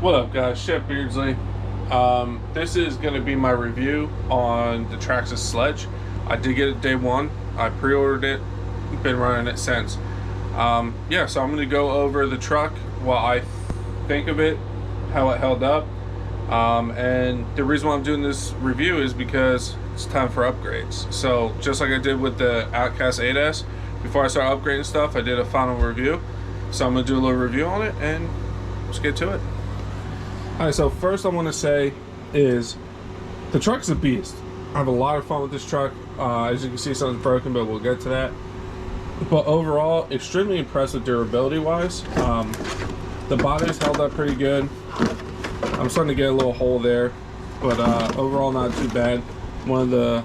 What up, guys? Chef Beardsley. This is going to be my review on the Traxxas Sledge. I did get it day one. I pre-ordered it. Been running it since. Yeah, so I'm going to go over the truck, what I think of it, how it held up. And the reason why I'm doing this review is because it's time for upgrades. So just like I did with the Outcast 8S, before I start upgrading stuff, I did a final review. So I'm going to do a little review on it and let's get to it. Alright, so first I want to say is the truck's a beast. I have a lot of fun with this truck. As you can see, something's broken, but we'll get to that. But overall, extremely impressed with durability wise. The body's held up pretty good. I'm starting to get a little hole there, but overall not too bad. One of the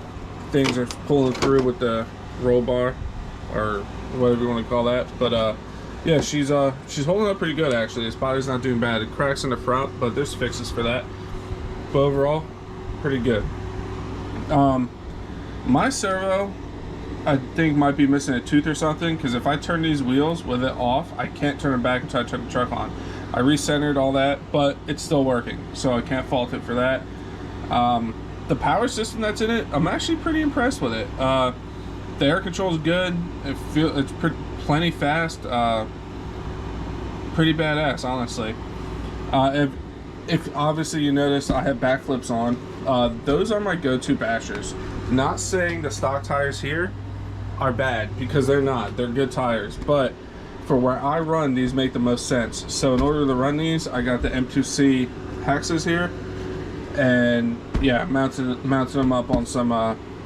things are pulling through with the roll bar, or whatever you want to call that. But yeah, she's holding up pretty good actually. This body's not doing bad. It cracks in the front, but there's fixes for that. But overall, pretty good. My servo, I think might be missing a tooth or something, because if I turn these wheels with it off, I can't turn it back until I turn the truck on. I recentered all that, but it's still working, so I can't fault it for that. The power system that's in it, I'm actually pretty impressed with it. The air control is good. It's plenty fast. Pretty badass, honestly. If obviously you notice, I have backflips on. Those are my go-to bashers. Not saying the stock tires here are bad, because they're not. They're good tires, but for where I run, these make the most sense. So in order to run these, I got the M2C hexes here, and yeah, mounted them up on some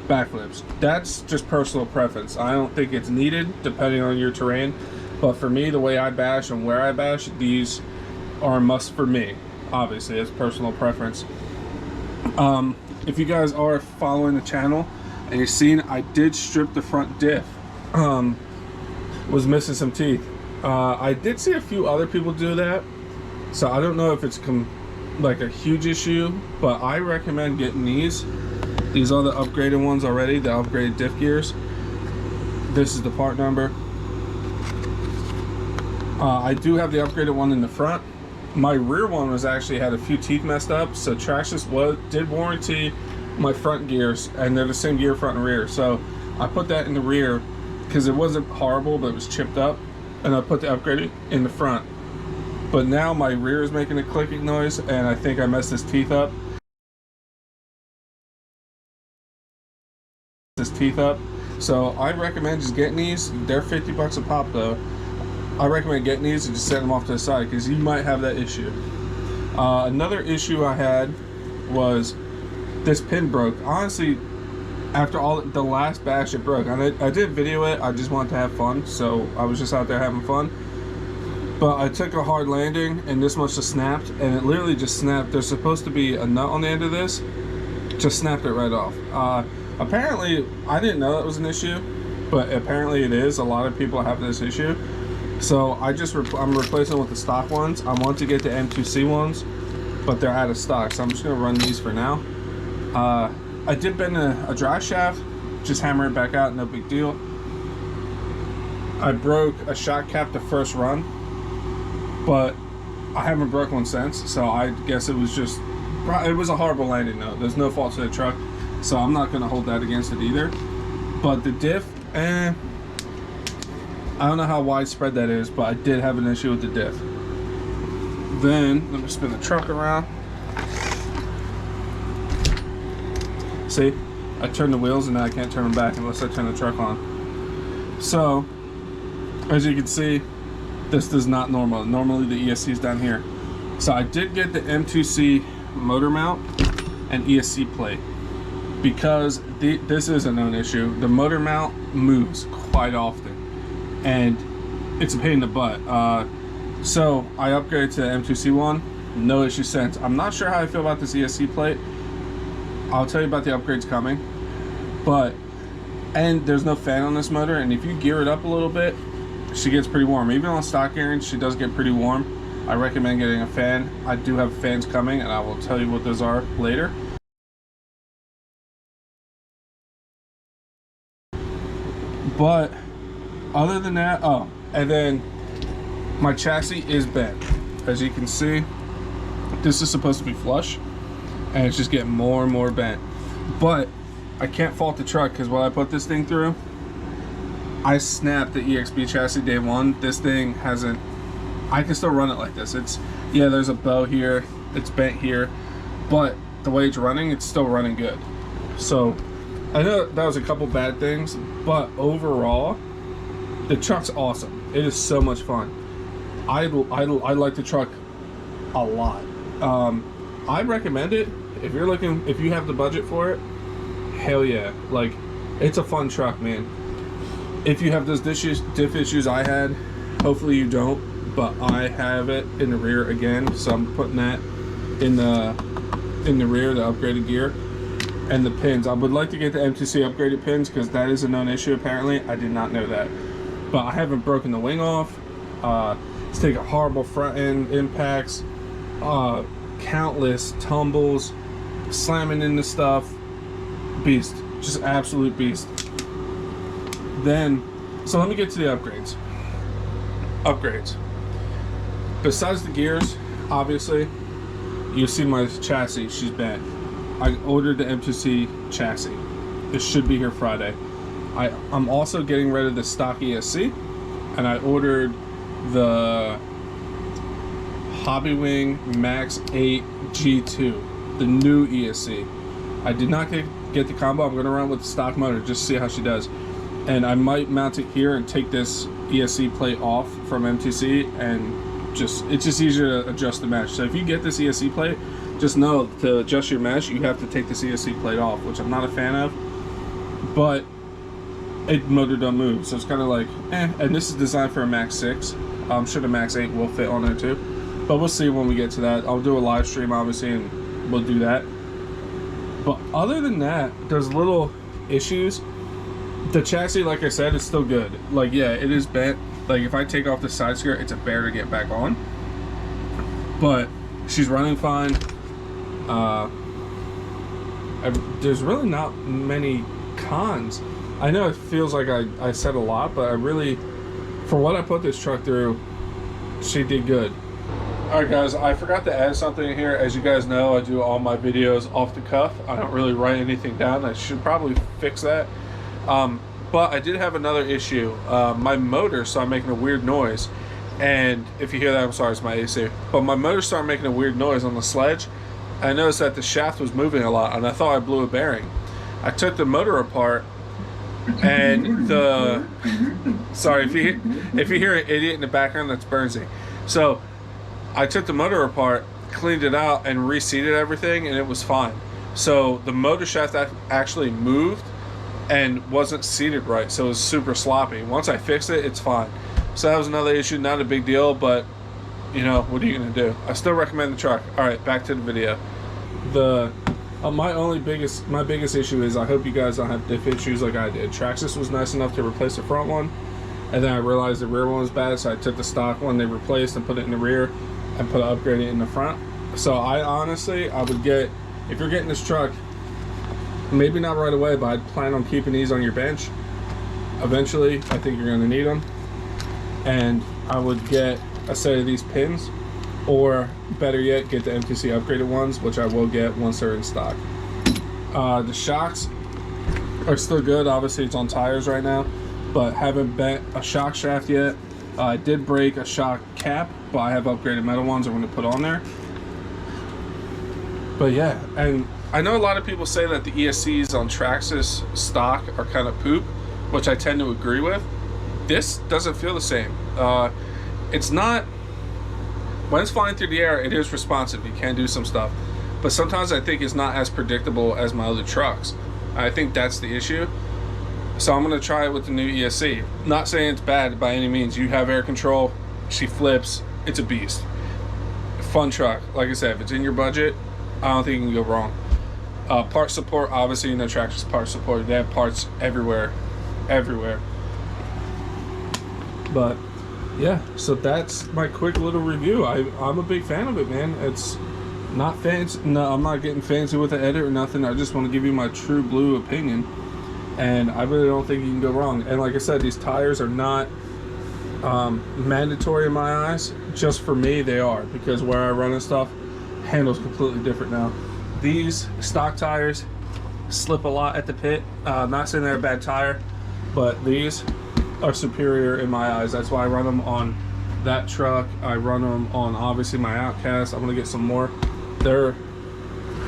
backflips. That's just personal preference. I don't think it's needed depending on your terrain, but for me, the way I bash and where I bash, these are a must for me. Obviously, it's personal preference. If you guys are following the channel and you've seen, I did strip the front diff. Was missing some teeth. I did see a few other people do that, so I don't know if it's like a huge issue, but I recommend getting these. These are the upgraded ones already, the upgraded diff gears. This is the part number. I do have the upgraded one in the front. My rear one was actually had a few teeth messed up, so Traxxas did warranty my front gears, and they're the same gear front and rear. So I put that in the rear because it wasn't horrible, but it was chipped up, and I put the upgraded in the front. But now my rear is making a clicking noise, and I think I messed his teeth up. So I recommend just getting these. They're 50 bucks a pop though. I recommend getting these and just setting them off to the side, because you might have that issue. Another issue I had was this pin broke. Honestly, after all the last bash, it broke. I did video it. I just wanted to have fun, so I was just out there having fun. But I took a hard landing, and this must have snapped, and it literally just snapped. There's supposed to be a nut on the end of this. Just snapped it right off. Apparently, I didn't know that was an issue, but apparently it is. A lot of people have this issue. So I'm replacing with the stock ones. I want to get the M2C ones, but they're out of stock, so I'm just gonna run these for now. I did bend a drive shaft, just hammer it back out, no big deal. I broke a shock cap the first run, but I haven't broke one since, so I guess it was a horrible landing though. There's no fault to the truck, so I'm not gonna hold that against it either. But the diff, I don't know how widespread that is, but I did have an issue with the diff. Then, let me spin the truck around. See, I turned the wheels and now I can't turn them back unless I turn the truck on. So, as you can see, this is not normal. Normally the ESC is down here. So I did get the M2C motor mount and ESC plate, because this is a known issue. The motor mount moves quite often, and it's a pain in the butt. So I upgraded to the M2C one. No issue since. I'm not sure how I feel about this ESC plate. I'll tell you about the upgrades coming. And there's no fan on this motor, and if you gear it up a little bit, she gets pretty warm. Even on stock gearing, she does get pretty warm. I recommend getting a fan. I do have fans coming, and I will tell you what those are later. But other than that, oh, and then my chassis is bent. As you can see, This is supposed to be flush, and it's just getting more and more bent. But I can't fault the truck, because when I put this thing through, I snapped the EXB chassis day one. This thing hasn't, I can still run it like this. It's, yeah, there's a bow here, it's bent here, but the way it's running, it's still running good. So I know that was a couple bad things, but overall, the truck's awesome. It is so much fun. I like the truck a lot. I recommend it if you're looking, if you have the budget for it. Hell yeah, like, it's a fun truck, man. If you have those diff issues I had, hopefully you don't, but I have it in the rear again, so I'm putting that in the rear, the upgraded gear. And the pins, I would like to get the MTC upgraded pins, because that is a known issue apparently. I did not know that, but I haven't broken the wing off. It's taken horrible front end impacts, countless tumbles, slamming into stuff. Beast, just absolute beast. Then, so let me get to the upgrades. Besides the gears, obviously, you see my chassis, she's bent. I ordered the M2C chassis. It should be here Friday. I'm also getting rid of the stock ESC, and I ordered the Hobbywing Max 8 G2, the new ESC. I did not get the combo. I'm going to run with the stock motor just to see how she does. And I might mount it here and take this ESC plate off from MTC, and it's just easier to adjust the mesh. So if you get this ESC plate, just know to adjust your mesh, you have to take this ESC plate off, which I'm not a fan of, but motor don't move, so it's kind of like, eh. And this is designed for a Max 6. I'm sure the Max 8 will fit on there too, but we'll see when we get to that. I'll do a live stream, obviously, and we'll do that. But other than that, there's little issues. The chassis, like I said, is still good. Like, yeah, it is bent. Like, if I take off the side skirt, it's a bear to get back on. But she's running fine. There's really not many cons. I know it feels like I said a lot, but I really, for what I put this truck through, she did good. Alright guys, I forgot to add something here. As you guys know, I do all my videos off the cuff. I don't really write anything down. I should probably fix that. But I did have another issue. My motor started making a weird noise. And if you hear that, I'm sorry, it's my AC. But my motor started making a weird noise on the Sledge. I noticed that the shaft was moving a lot, and I thought I blew a bearing. I took the motor apart, and the... Sorry, if you hear an idiot in the background, that's Bernsey. So I took the motor apart, cleaned it out, and reseated everything, and it was fine. So the motor shaft actually moved and wasn't seated right, so it was super sloppy. Once I fixed it, it's fine. So that was another issue, not a big deal, but you know, what are you gonna do? I still recommend the truck. All right, back to the video. My biggest issue is I hope you guys don't have diff issues like I did. Traxxas was nice enough to replace the front one, and then I realized the rear one was bad, so I took the stock one they replaced and put it in the rear and upgraded it in the front. So I honestly, I would get, if you're getting this truck, maybe not right away, but I'd plan on keeping these on your bench. Eventually, I think you're gonna need them. And I would get a set of these pins, or better yet, get the MTC upgraded ones, which I will get once they're in stock. The shocks are still good. Obviously, it's on tires right now, but haven't bent a shock shaft yet. I did break a shock cap, but I have upgraded metal ones I'm going to put on there. But yeah, and I know a lot of people say that the ESCs on Traxxas stock are kind of poop, which I tend to agree with. This doesn't feel the same. It's not, when it's flying through the air, it is responsive. You can do some stuff, but sometimes I think it's not as predictable as my other trucks. I think that's the issue. So I'm going to try it with the new ESC. Not saying it's bad by any means. You have air control, she flips, it's a beast. Fun truck. Like I said, if it's in your budget, I don't think you can go wrong. Part support, obviously, you know, Traxxas part support. They have parts everywhere. But yeah, so that's my quick little review. I'm a big fan of it, man. It's not fancy. No, I'm not getting fancy with the edit or nothing. I just want to give you my true blue opinion, and I really don't think you can go wrong. And like I said, these tires are not mandatory in my eyes. Just for me, they are, because where I run and stuff, handles completely different now. These stock tires slip a lot at the pit. Not saying they're a bad tire, but these are superior in my eyes. That's why I run them on that truck. I run them on obviously my Outcast. I'm gonna get some more. They're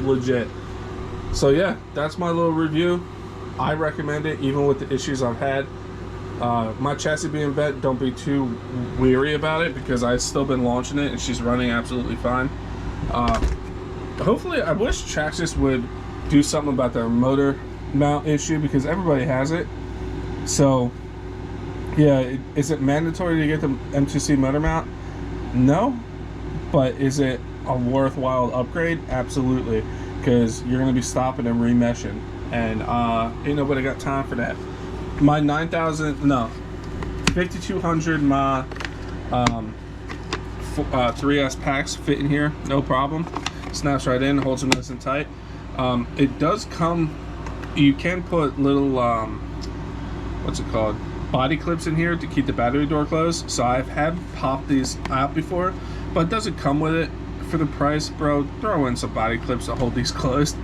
legit. So yeah, that's my little review. I recommend it even with the issues I've had. My chassis being bent, don't be too weary about it because I've still been launching it and she's running absolutely fine. Hopefully, I wish Traxxas would do something about their motor mount issue because everybody has it. So yeah, is it mandatory to get the M2C motor mount? No, but is it a worthwhile upgrade? Absolutely, because you're going to be stopping and remeshing, and ain't nobody got time for that. My 5200 my 3S packs fit in here, no problem. Snaps right in, holds them nice and tight. It does come, you can put little what's it called, body clips in here to keep the battery door closed. So I've had popped these out before, but it doesn't come with it. For the price, bro, throw in some body clips to hold these closed.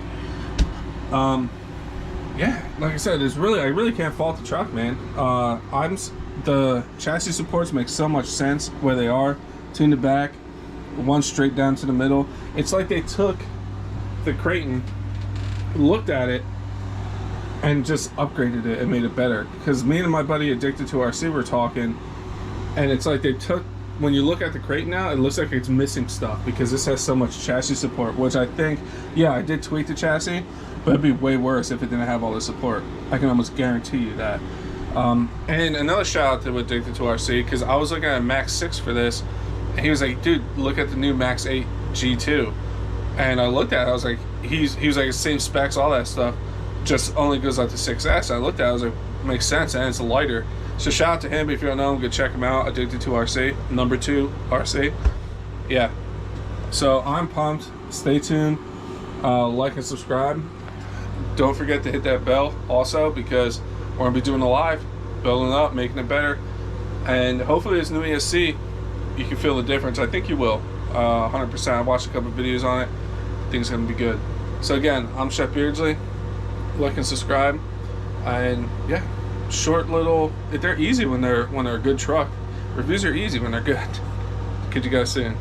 Yeah, like I said, I really can't fault the truck, man. The chassis supports make so much sense where they are. Two in the back, one straight down to the middle. It's like they took the Creighton, looked at it, and just upgraded it and made it better. Because me and my buddy Addicted to RC were talking, and it's like they took, when you look at the Creighton now, it looks like it's missing stuff because this has so much chassis support, which I think, yeah, I did tweak the chassis, but it'd be way worse if it didn't have all the support. I can almost guarantee you that. And another shout out to Addicted to RC, because I was looking at Max 6 for this, and he was like, dude, look at the new Max 8 G2. And I looked at it, I was like, he was like, same specs, all that stuff, just only goes up to 6S. I looked at it, I was like, makes sense, and it's lighter. So shout out to him. If you don't know him, go check him out. Addicted to RC, number 2 RC. Yeah. So I'm pumped. Stay tuned. Like and subscribe. Don't forget to hit that bell also, because we're gonna be doing a live, building it up, making it better, and hopefully this new ESC, you can feel the difference. I think you will. 100%. I watched a couple videos on it. I think it's gonna be good. So again, I'm Chef Beardsley. Like and subscribe, and yeah. Short little, they're easy when they're a good truck. Reviews are easy when they're good. Catch you guys soon.